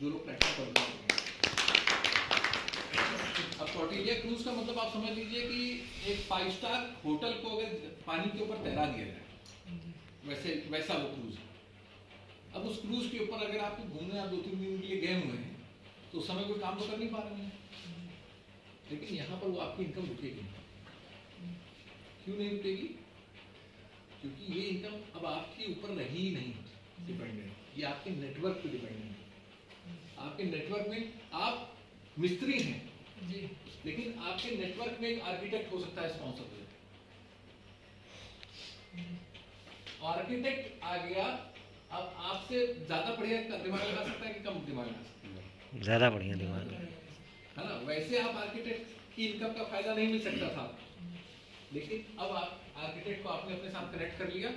जो लोग प्लेटफॉर्म पर हैं। अब कॉटेलिया क्रूज का मतलब आप समझ लीजिए कि एक 5 स्टार होटल को अगर पानी के ऊपर तैरा दिया जाए, वैसा वो क्रूज है। अब उस क्रूज के ऊपर अगर आप घूमने आप 2-3 दिन के लिए गए हुए हैं तो उस समय कोई काम तो कर नहीं पा रहे हैं, लेकिन यहाँ पर वो आपकी इनकम रुकेगी। क्यों नहीं रुकेगी? क्योंकि ये इनकम अब आपके ऊपर रही ही नहीं डिपेंडेंट, ये आपके नेटवर्क पे डिपेंडेंट है। आपके नेटवर्क में आप मिस्त्री हैं जी, लेकिन आपके नेटवर्क में एक आर्किटेक्ट हो सकता है स्पॉन्सर पे। आर्किटेक्ट आ गया, अब आपसे ज्यादा बढ़िया दिमाग लगा सकता है कि कम दिमाग लगा सकता है? ज्यादा बढ़िया दिमाग है ना। वैसे आप आर्किटेक्ट की इनकम का फायदा नहीं मिल सकता था, लेकिन अब आप आर्किटेक्ट को आपने अपने साथ कनेक्ट कर लिया,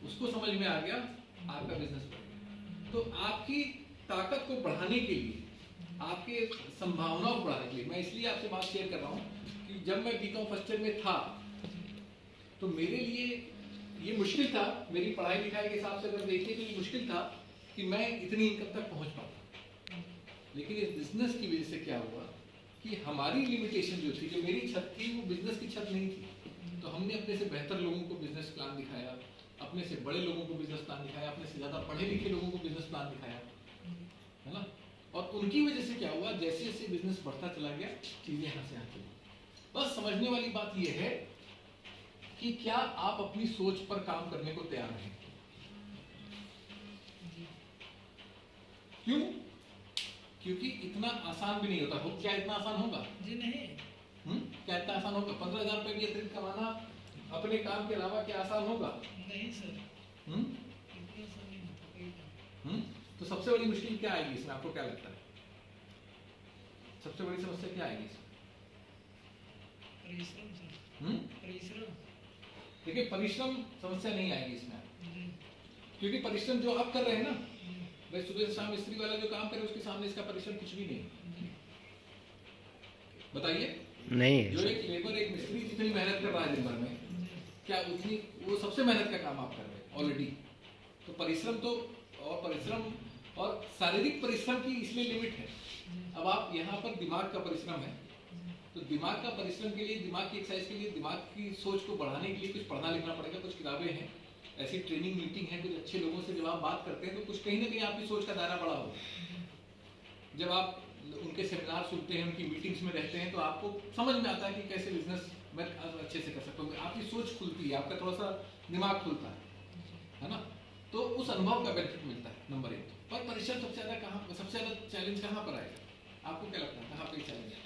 उसको समझ में आ गया, आपका बिजनेस बढ़ गया। तो आपकी ताकत को बढ़ाने के लिए, आपके संभावनाओं को बढ़ाने के लिए मैं इसलिए आपसे बात शेयर कर रहा हूँ कि जब मैं बीकॉम फर्स्ट ईयर में था तो मेरे लिए ये मुश्किल था, मेरी पढ़ाई लिखाई के हिसाब से अगर देखिए तो ये मुश्किल था कि मैं इतनी इनकम तक पहुंच पाता। लेकिन इस बिजनेस की वजह से क्या हुआ कि हमारी लिमिटेशन जो थी, जो मेरी छत थी, वो बिजनेस की छत नहीं थी। तो हमने अपने से बेहतर लोगों को बिजनेस प्लान दिखाया, अपने से बड़े लोगों को बिजनेस प्लान दिखाया, अपने से ज्यादा पढ़े लिखे लोगों को बिजनेस प्लान दिखाया, है ना। और उनकी वजह से क्या हुआ, जैसे जैसे बिजनेस बढ़ता चला गया, चीजें यहाँ से आती गई। बस समझने वाली बात यह है कि क्या आप अपनी सोच पर काम करने को तैयार हैं। क्यों? क्योंकि इतना आसान भी नहीं होता। क्या इतना आसान होगा? जी नहीं। क्या इतना आसान होगा? 15,000 रुपए भी अतिरिक्त कमाना अपने काम के अलावा क्या आसान होगा? नहीं सर। इतना आसान नहीं होता। तो सबसे बड़ी मुश्किल क्या आएगी इसमें, आपको क्या लगता है? सबसे बड़ी समस्या क्या आएगी इसमें? परिश्रम सर। परिश्रम। देखिए, परिश्रम समस्या नहीं आएगी इसमें, क्योंकि परिश्रम जो आप कर रहे हैं ना, भाई सुबह से शाम मिस्त्री वाला जो काम करे उसके सामने इसका परिश्रम कुछ भी नहीं। बताइए, नहीं जो एक लेबर, एक मिस्त्री जितनी मेहनत कर रहा है दिन भर में, क्या उतनी वो सबसे मेहनत का काम आप कर रहे हैं ऑलरेडी। तो परिश्रम तो, और परिश्रम और शारीरिक परिश्रम की इसलिए लिमिट है। अब आप यहाँ पर दिमाग का परिश्रम है, तो दिमाग का परिश्रम के लिए, दिमाग की एक्सरसाइज के लिए, दिमाग की सोच को बढ़ाने के लिए कुछ पढ़ना लिखना पड़ेगा, कुछ किताबें हैं, ऐसी ट्रेनिंग मीटिंग है, कुछ अच्छे लोगों से जब आप बात करते हैं तो कुछ कहीं ना कहीं आपकी सोच का दायरा बड़ा हो। जब आप उनके सेमिनार सुनते हैं, उनकी मीटिंग्स में रहते हैं, तो आपको समझ में आता है कि कैसे बिजनेस मैं अच्छे से कर सकता हूँ। आपकी सोच खुलती है, आपका थोड़ा सा दिमाग खुलता है ना। तो उस अनुभव का बेनिफिट मिलता है, नंबर 1। पर परिश्रम सबसे ज्यादा कहाँ, सबसे ज्यादा चैलेंज कहाँ पर आएगा? आपको क्या लगता है कहाँ पे चैलेंज है?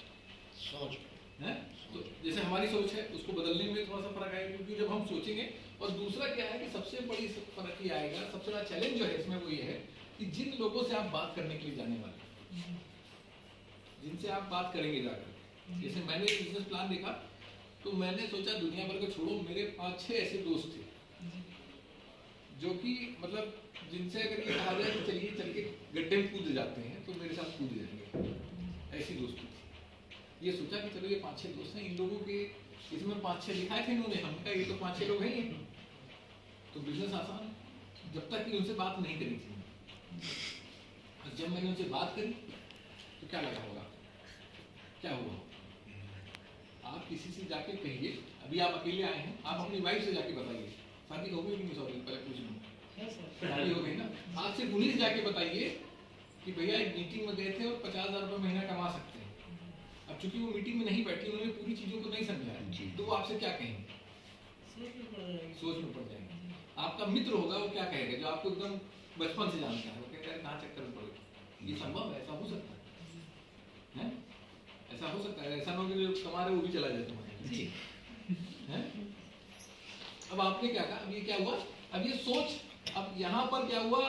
सोच है। तो जैसे हमारी सोच है उसको बदलने में थोड़ा सा फर्क आएगा, क्योंकि जब हम सोचेंगे। और दूसरा क्या है कि सबसे बड़ी फर्क ये आएगा, सबसे बड़ा चैलेंज जो है इसमें वो ये है कि जिन लोगों से आप बात करने के लिए जाने वाले, जिनसे आप बात करेंगे जाकर, जैसे मैंने बिजनेस प्लान देखा तो मैंने सोचा दुनिया भर को छोड़ो, मेरे 5-6 ऐसे दोस्त थे जो कि मतलब जिनसे अगर ये कहा जाए तो चलिए चल के गड्ढे में कूद जाते हैं तो मेरे साथ कूद जाएंगे, ऐसी दोस्ती थी। ये सोचा कि चलो ये 5-6 दोस्त हैं, इन लोगों के इसमें 5-6 लिखाए थे इन्होंने, हम कहा ये तो 5-6 लोग हैं ही, तो बिजनेस आसान, जब तक कि उनसे बात नहीं करी थी। जब मैंने उनसे बात करी तो क्या लगा होगा, क्या हुआ? आप किसी से जाके कहिए, अभी आप अकेले आए हैं, आप अपनी वाइफ से जाके बताइए, शादी हो गई कि नहीं? सॉरी पहले पूछ लूँ, शादी हो गई ना? आपसे उन्हीं से जाके बताइए कि भैया एक मीटिंग में गए थे और 50,000 रुपये महीना कमा सकते हैं। अब चूंकि वो मीटिंग में नहीं बैठी, उन्होंने पूरी चीजों को नहीं समझा, तो वो आपसे क्या कहेंगे? सोच में पड़ जाएंगे। आपका मित्र होगा, वो क्या कहेगा? जो आपको एकदम बचपन से जानता है, वो कहता है कहाँ चक्कर में पड़े। ये संभव है, ऐसा हो सकता है? ऐसा हो सकता है? ऐसा ना हो कि जो कमा रहे वो भी चला जाए तुम्हारे, है? अब आपने क्या कहा, अब ये क्या हुआ, अब ये सोच, अब यहाँ पर क्या हुआ,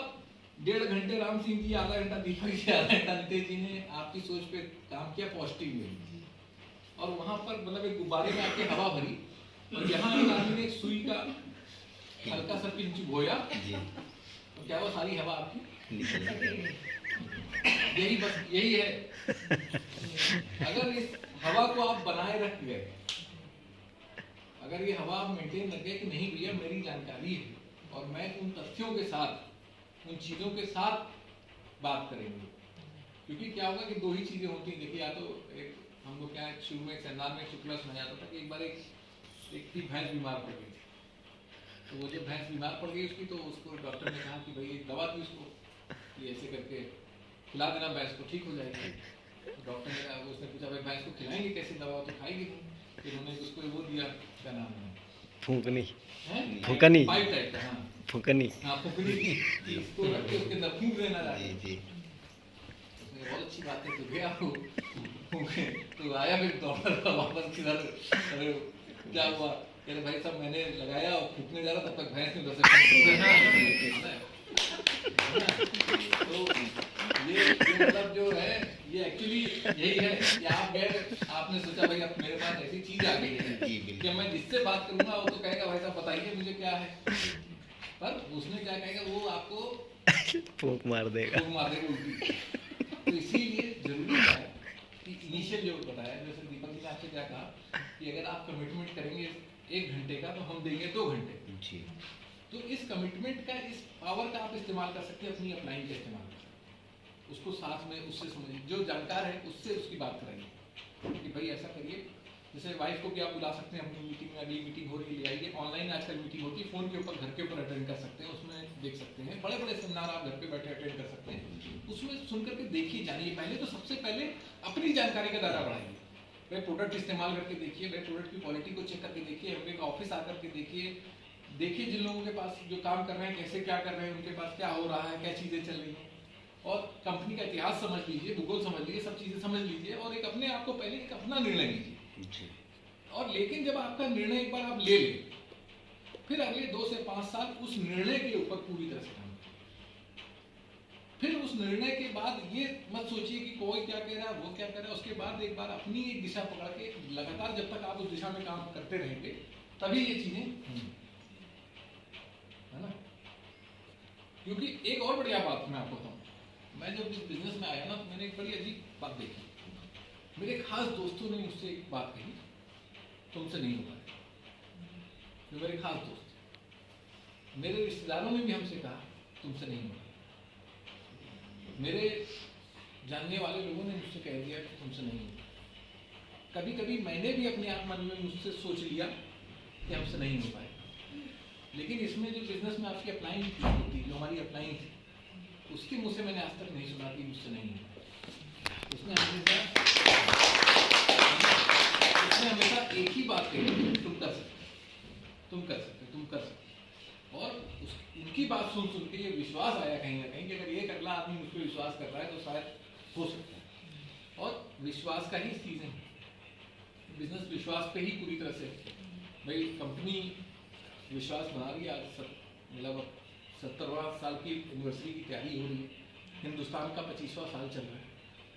1.5 घंटे राम सिंह जी, आधा घंटा दीपक जी, आधा घंटा नितेश जी ने आपकी सोच पे काम किया, पॉजिटिव वे, और वहां पर मतलब एक गुब्बारे में आपके हवा भरी, और यहाँ एक आदमी ने सुई का हल्का सा पिंच बोया, तो क्या वो सारी हवा आपकी? यही बस, यही है। अगर इस हवा को आप बनाए रख गए, अगर ये हवा आप मेंटेन रख गए कि नहीं भैया मेरी जानकारी है और मैं उन तथ्यों के साथ, उन चीजों के साथ बात करेंगे, क्योंकि क्या होगा कि दो ही चीज़ें होती हैं। देखिए, या तो एक हम लोग क्या है, शुरू में एक सेमिनार में शुक्ला सुनाया जाता था कि एक बार एक थी भैंस बीमार पड़ गई थी। तो वो जब भैंस बीमार पड़ गई उसकी, तो उसको डॉक्टर ने कहा कि भाई एक दवा थी उसको कि ऐसे करके खिला देना, भैंस को ठीक हो जाएगी। तो डॉक्टर ने कहा, उसने पूछा भाई भैंस को खिलाएंगे कैसे, दवा तो खाएगी नहीं। फिर उन्होंने उसको वो दिया, क्या नाम है, फूकनी हैं? फूकनी पाइप टाइप का, हाँ फूकनी। हाँ फुकनी कि इसको रख के उसके अंदर फूंक देना जी जाके। जी। उसने बहुत अच्छी बात है, तो गया वो फूंके, तो आया फिर डॉक्टर का वापस किधर, अरे क्या हुआ, कह रहे भाई साहब मैंने लगाया और फूकने जा रहा तब तक भैंस ने उधर से तो ये मतलब जो है ये एक्चुअली यही है कि आप गए, आपने सोचा भाई अब मेरे पास ऐसी चीज आ गई है जी, बिल्कुल। कि मैं जिससे बात करूंगा वो तो कहेगा भाई साहब बताइए मुझे क्या है, पर उसने क्या कहेगा, वो आपको फूक मार देगा। फूंक मार देगा उल्टी। तो इसीलिए जरूरी है कि इनिशियल जो बताया, जैसे दीपक जी ने आपसे क्या कहा कि अगर आप कमिटमेंट करेंगे 1 घंटे का तो हम देंगे 2 घंटे। जी तो इस कमिटमेंट का, इस पावर का आप इस्तेमाल कर सकते हैं, अपनी अपलाइन का इस्तेमाल कर सकते हैं। उसको साथ में उससे समझिए, जो जानकार है उससे उसकी बात कराइए कि भाई ऐसा करिए। जैसे वाइफ को भी आप बुला सकते हैं अपनी मीटिंग में, अगली मीटिंग हो रही है ले आइए। ऑनलाइन आजकल मीटिंग होती है, फोन के ऊपर घर के ऊपर अटेंड कर सकते हैं, उसमें देख सकते हैं। बड़े बड़े सेमिनार आप घर पे बैठे अटेंड कर सकते हैं, उसमें सुन करके देखिए जानिए। पहले तो सबसे पहले अपनी जानकारी का दायरा बढ़ाइए। भाई प्रोडक्ट इस्तेमाल करके देखिए, भाई प्रोडक्ट की क्वालिटी को चेक करके देखिए, एमबीए का ऑफिस आकर के देखिए जिन लोगों के पास जो काम कर रहे हैं कैसे क्या कर रहे हैं, उनके पास क्या हो रहा है, क्या चीज़ें चल रही हैं, और कंपनी का इतिहास समझ लीजिए, भूगोल समझ लीजिए, सब चीज़ें समझ लीजिए, और एक अपने आप को पहले एक अपना निर्णय लीजिए। जी और लेकिन जब आपका निर्णय एक बार आप ले लें, फिर अगले 2 से 5 साल उस निर्णय के ऊपर पूरी तरह से काम करें। फिर उस निर्णय के बाद ये मत सोचिए कि कोई क्या कह रहा है, वो क्या कह रहा है। उसके बाद एक बार अपनी एक दिशा पकड़ के लगातार जब तक आप उस दिशा में काम करते रहेंगे, तभी ये चीजें होंगी, है ना। क्योंकि एक और बढ़िया बात मैं आपको बताऊं, मैं जब इस बिजनेस में आया ना, तो मैंने एक बड़ी अजीब बात देखी। मेरे खास दोस्तों ने मुझसे एक बात कही, तुमसे नहीं होगा। जो मेरे खास दोस्त थे, मेरे रिश्तेदारों ने भी हमसे कहा तुमसे नहीं होगा। मेरे जानने वाले लोगों ने मुझसे कह दिया कि तुमसे नहीं होगा। कभी कभी मैंने भी अपने आप मन में मुझसे सोच लिया कि हमसे नहीं हो पाए। लेकिन इसमें जो बिजनेस में आपकी अप्लाइंग होती, जो हमारी अप्लाइंग थी, उसके मुँह से मैंने आज तक नहीं सुना कि मुझसे नहीं होगा। उसने हमेशा एक ही बात कही, तुम कर सकते, तुम कर सकते, तुम कर सकते। और उनकी बात सुन सुन के ये विश्वास आया कहीं ना कहीं कि अगर एक अगला आदमी मुझ पर विश्वास कर रहा है तो शायद हो सकता है। और विश्वास का ही चीज़ है, बिजनेस विश्वास पे ही पूरी तरह से। भाई कंपनी विश्वास बना रही है, आज मतलब 70वां साल की एनिवर्सरी की तैयारी हो रही है, हिंदुस्तान का 25वां साल चल रहा है,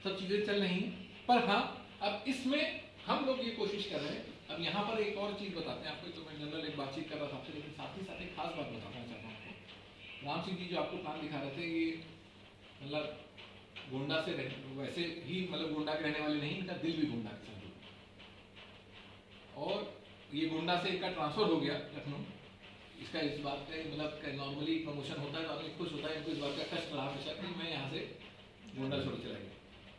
सब चीज़ें चल रही हैं। पर हाँ, अब इसमें हम लोग ये कोशिश कर रहे हैं। अब यहाँ पर एक और चीज़ बताते हैं आपको, तो मैं जनरल एक बातचीत कर रहा था आपसे, लेकिन साथ ही साथ एक खास बात बताना चाहता हूँ आपको। राम सिंह जी जो आपको प्लान दिखा रहे थे, ये मतलब गोंडा से वैसे ही मतलब गोंडा के रहने वाले नहीं, इनका दिल भी गोंडा के साथ जुड़ा। और ये गोंडा से इनका ट्रांसफर हो गया लखनऊ। इसका इस बात का मतलब नॉर्मली प्रमोशन होता है तो आदमी खुश होता है, इनको इस बात का कष्ट रहा हमेशा कि मैं यहाँ से गोंडा छोड़ चला गया।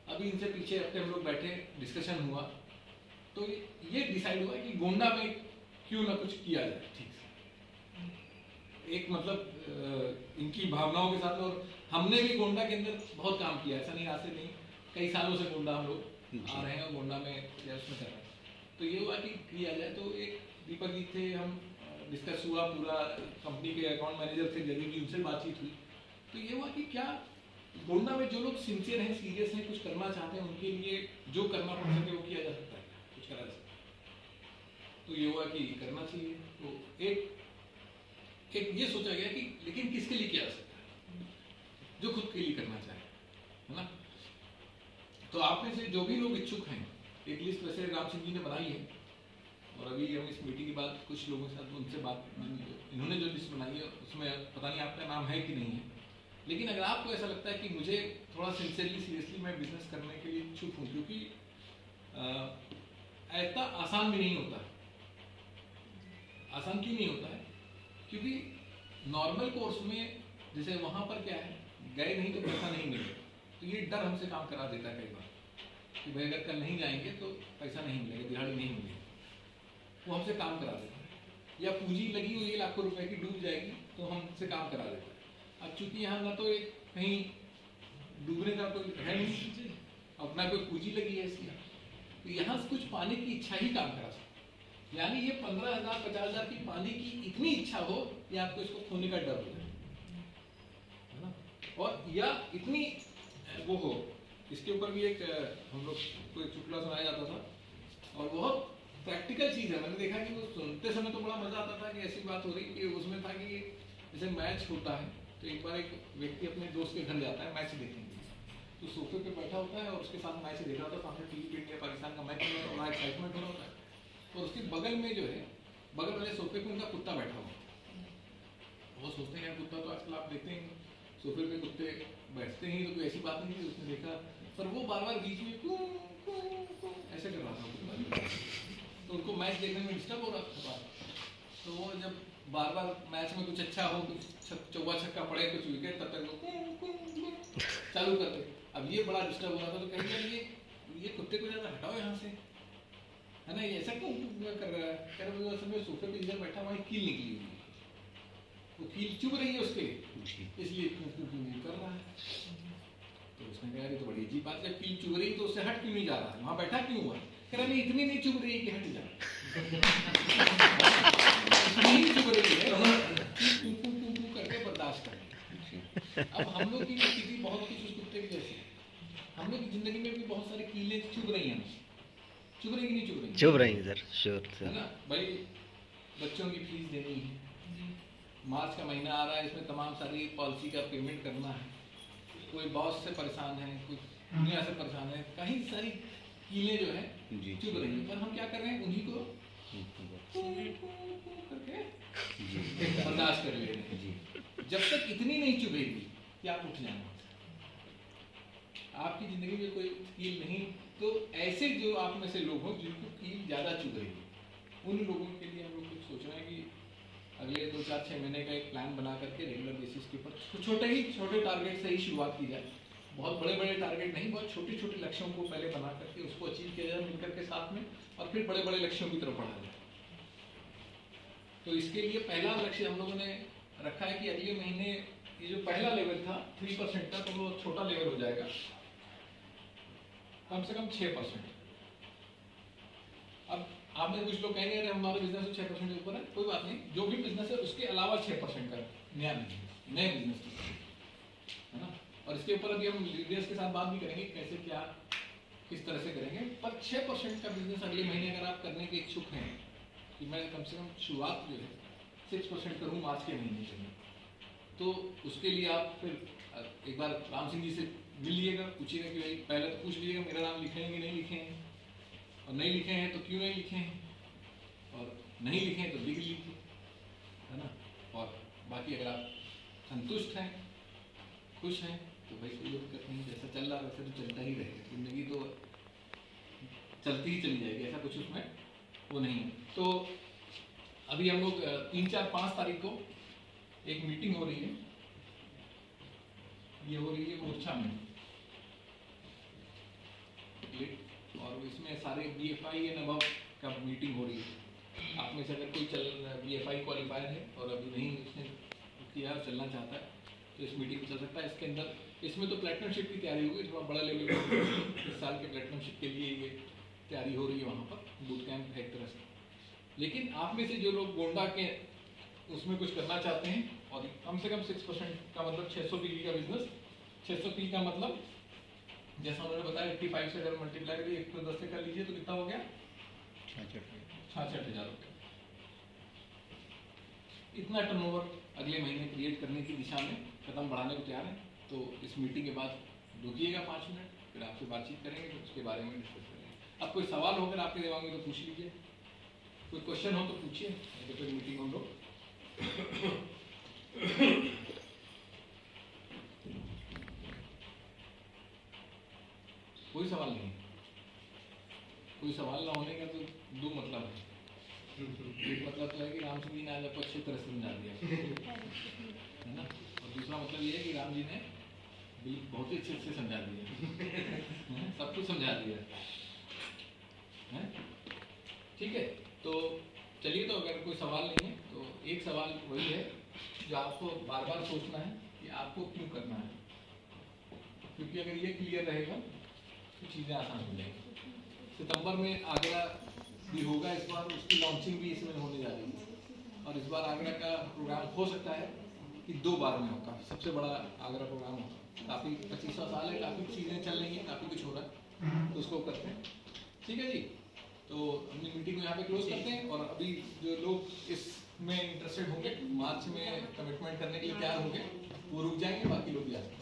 अभी इनसे पीछे हफ्ते हम लोग बैठे, डिस्कशन हुआ, तो ये डिसाइड हुआ कि गोंडा में क्यों ना कुछ किया जाए ठीक से, एक मतलब इनकी भावनाओं के साथ। और हमने भी गोंडा के अंदर बहुत काम किया, ऐसा नहीं, आज से नहीं, कई सालों से गोंडा हम लोग आ रहे हैं और गोंडा में या उसमें कर रहे हैं। तो ये हुआ कि किया जाए। तो एक दीपक जी थे, हम डिस्कस हुआ पूरा, कंपनी के अकाउंट मैनेजर थे जगदीप जी, उनसे बातचीत हुई। तो ये हुआ कि क्या गोंडा में जो लोग सिंसियर हैं, सीरियस हैं, कुछ करना चाहते हैं, उनके लिए जो करना पड़ सके वो किया जा सकता है, कुछ करा जा सकता है। तो ये हुआ कि करना चाहिए। तो एक ये सोचा गया कि लेकिन किसके लिए किया जा सकता है, जो खुद के लिए करना चाहे, है ना। तो आप में से जो भी लोग इच्छुक हैं, एक लिस्ट वैसे राम सिंह जी ने बनाई है, और अभी हम इस मीटिंग के बाद कुछ लोगों के साथ उनसे बात, इन्होंने जो लिस्ट बनाई है उसमें पता नहीं आपका नाम है कि नहीं है। लेकिन अगर आपको ऐसा लगता है कि मुझे थोड़ा सिंसियरली सीरियसली मैं बिजनेस करने के लिए इच्छुक हूँ, क्योंकि ऐसा आसान भी नहीं होता है। आसान क्यों नहीं होता है? क्योंकि नॉर्मल कोर्स में जैसे वहाँ पर क्या है, गए नहीं तो पैसा नहीं मिलेगा। तो ये डर हमसे काम करा देता है कई बार कि भाई अगर कल नहीं जाएंगे तो पैसा नहीं मिलेगा, दिहाड़ी नहीं मिलेगी, वो हमसे काम करा देता है। या पूंजी लगी हुई है लाखों रुपए की, डूब जाएगी तो हमसे काम करा देता है। अब चूंकि यहाँ ना तो एक कहीं डूबने का कोई है नहीं, अपना कोई पूंजी लगी है इसकी, तो यहाँ से कुछ पाने की इच्छा ही काम करा सकती। यानी ये 15,000 50,000 की पाने की इतनी इच्छा हो कि आपको इसको खोने का डर हो, है ना, और या इतनी वो हो। इसके ऊपर भी एक हम लोग को एक चुटकुला सुनाया जाता था और बहुत प्रैक्टिकल चीज़ है। मैंने देखा कि वो सुनते समय तो बड़ा मजा आता था कि ऐसी बात हो रही कि उसमें था कि जैसे मैच होता है तो एक बार एक व्यक्ति अपने दोस्त के घर जाता है मैच देखने के लिए, तो सोफे पे बैठा होता है और उसके साथ मैच देख रहा होता है। सामने टीवी पे इंडिया पाकिस्तान का मैच हो रहा है, बड़ा एक्साइटमेंट हो रहा होता है और उसके बगल में जो है, बगल वाले सोफे पे उनका कुत्ता बैठा हुआ है। वो सोचते हैं यार कुत्ता तो आजकल आप देखते हैं सोफे पे कुत्ते बैठते ही, तो कोई ऐसी बात नहीं थी, उसने देखा, पर वो बार बार बीच में कू कू कू ऐसे कर रहा था, तो उनको मैच देखने में डिस्टर्ब हो रहा था। तो वो जब बार बार मैच में कुछ अच्छा हो, कुछ चौका छक्का पड़े, कुछ विकेट, तब तक वो चालू करते। अब ये बड़ा डिस्टर्ब हो रहा था, तो कहेंगे ये कुत्ते को ज़्यादा हटाओ यहाँ से, है ना, ये ऐसा क्यों कर रहा है। कह रहे असल में सोफे पे इधर बैठा वहाँ कील निकली हुई है, वो कील चुभ रही है उसके, इसलिए कर रहा है। तो उसने कहा ये तो बड़ी अजीब बात है, कील चुभ रही तो उससे हट क्यों नहीं जा रहा है, वहाँ बैठा क्यों हुआ। कह रहा नहीं इतनी नहीं चुभ रही कि हट जा, इतनी चुभ रही है करके बर्दाश्त कर। अब हम लोग की स्थिति बहुत कुछ उस कुत्ते की जैसी है। हम लोग की जिंदगी में भी बहुत सारी कीलें चुभ रही हैं, चुभ रही कि नहीं चुभ रही? चुभ रही है सर, श्योर है सर। ना भाई, बच्चों की फीस देनी है, मार्च का महीना आ रहा है, इसमें तमाम सारी पॉलिसी का पेमेंट करना है, कोई बॉस से परेशान है, कोई दुनिया से परेशान है, कहीं सारी कीलें जो है चुभ रही हैं, पर हम क्या कर रहे हैं, उन्हीं को करके बर्दाश्त कर ले रहे हैं। जब तक इतनी नहीं चुभेगी कि आप उठ जाएंगे, आपकी जिंदगी में कोई कील नहीं, तो ऐसे जो आप में से लोग हों जिनको कील ज़्यादा चुभ रही है, उन लोगों के लिए हम लोग कुछ सोच रहे हैं कि अगले 2-4-6 महीने का एक प्लान बना करके रेगुलर बेसिस के ऊपर छोटे टारगेट से ही शुरुआत की जाए। बहुत बड़े बड़े टारगेट नहीं, बहुत छोटे छोटे लक्ष्यों को पहले बना करके उसको अचीव किया जाए मिलकर के साथ में, और फिर बड़े बड़े लक्ष्यों की तरफ बढ़ा जाए। तो इसके लिए पहला लक्ष्य हम लोगों ने रखा है कि अगले महीने ये जो पहला लेवल था 3% का, तो वो छोटा लेवल हो जाएगा, कम से कम 6%। अब आप में कुछ लोग कहेंगे अरे हमारा बिजनेस तो 6% के ऊपर है, कोई बात नहीं, जो भी बिजनेस है उसके अलावा 6% का नया बिजनेस, नए बिजनेस, है ना। और इसके ऊपर अभी हम लीडर्स के साथ बात भी करेंगे कैसे क्या किस तरह से करेंगे। पर 6% का बिजनेस अगले महीने अगर आप करने के इच्छुक हैं कि मैं कम से कम शुरुआत जो है 6% करूँ मार्च के महीने के, तो उसके लिए आप फिर एक बार राम सिंह जी से मिल लीजिएगा, पूछिएगा कि भाई पहले तो पूछ लीजिएगा मेरा नाम लिखे हैं कि नहीं लिखे हैं, और नहीं लिखे हैं तो क्यों नहीं लिखे हैं, और नहीं लिखे हैं तो लिख लीजिए, है ना। और बाकी अगर आप संतुष्ट हैं, खुश हैं, तो भाई कोई दिक्कत नहीं, जैसा चल रहा है वैसे तो चलता ही रहेगा, जिंदगी तो चलती ही चली जाएगी, ऐसा कुछ उसमें वो नहीं है। तो अभी हम लोग 3, 4, 5 तारीख को एक मीटिंग हो रही है, ये हो रही है मोर्चा में, और इसमें सारे BFI एंड अबव का मीटिंग हो रही है। आप में से अगर कोई BFI क्वालिफायर है और अभी नहीं उसने किया चलना चाहता है तो इस मीटिंग में चल सकता है। इसके अंदर इसमें तो प्लेटिनमशिप की तैयारी होगी, थोड़ा बड़ा लेवल इस साल के प्लेटिनमशिप के लिए ये तैयारी हो रही है, वहाँ पर बूट कैंप है एक तरह से। लेकिन आप में से जो लोग गोंडा के उसमें कुछ करना चाहते हैं और कम से कम 6% का मतलब 600 PE का बिजनेस, 600 PE का मतलब जैसा उन्होंने बताया 85 से अगर मल्टीप्लाई करिए 110 से कर लीजिए तो कितना हो गया, 66,000 रुपये। इतना टर्नओवर अगले महीने क्रिएट करने की दिशा में कदम बढ़ाने को तैयार है। तो इस मीटिंग के बाद रुकिएगा 5 मिनट, फिर आपसे बातचीत करेंगे, फिर उसके बारे में डिस्कस करेंगे। अब कोई सवाल होकर आपके दिमाग में तो पूछ लीजिए, कोई क्वेश्चन हो तो पूछिए, तो फिर मीटिंग हम लोग कोई सवाल नहीं, कोई सवाल ना होने का तो 2 मतलब है। एक मतलब तो है कि राम सिंह जी ने आज आपको अच्छी तरह समझा दिया, है ना, और दूसरा मतलब ये है कि राम जी ने बहुत ही अच्छे से समझा दिया सब कुछ समझा दिया हैं? ठीक है, तो चलिए, तो अगर कोई सवाल नहीं है तो एक सवाल वही है जो आपको बार बार सोचना है कि आपको क्यों करना है, क्योंकि अगर ये क्लियर रहेगा तो चीज़ें आसान हो जाएंगी। सितंबर में आगरा भी होगा इस बार, उसकी लॉन्चिंग भी इसमें होने जा रही है, और इस बार आगरा का प्रोग्राम हो सकता है कि 2 बार में होगा, सबसे बड़ा आगरा प्रोग्राम होगा। काफ़ी 25वां साल है, काफ़ी चीज़ें चल रही हैं, काफ़ी कुछ हो रहा है, तो उसको करते हैं। ठीक है जी, तो अपनी मीटिंग को यहाँ पे क्लोज करते हैं, और अभी जो लोग इसमें इंटरेस्टेड होंगे, मार्च में कमिटमेंट करने के लिए तैयार होंगे, वो रुक जाएंगे, बाकी लोग भी आ सकते हैं।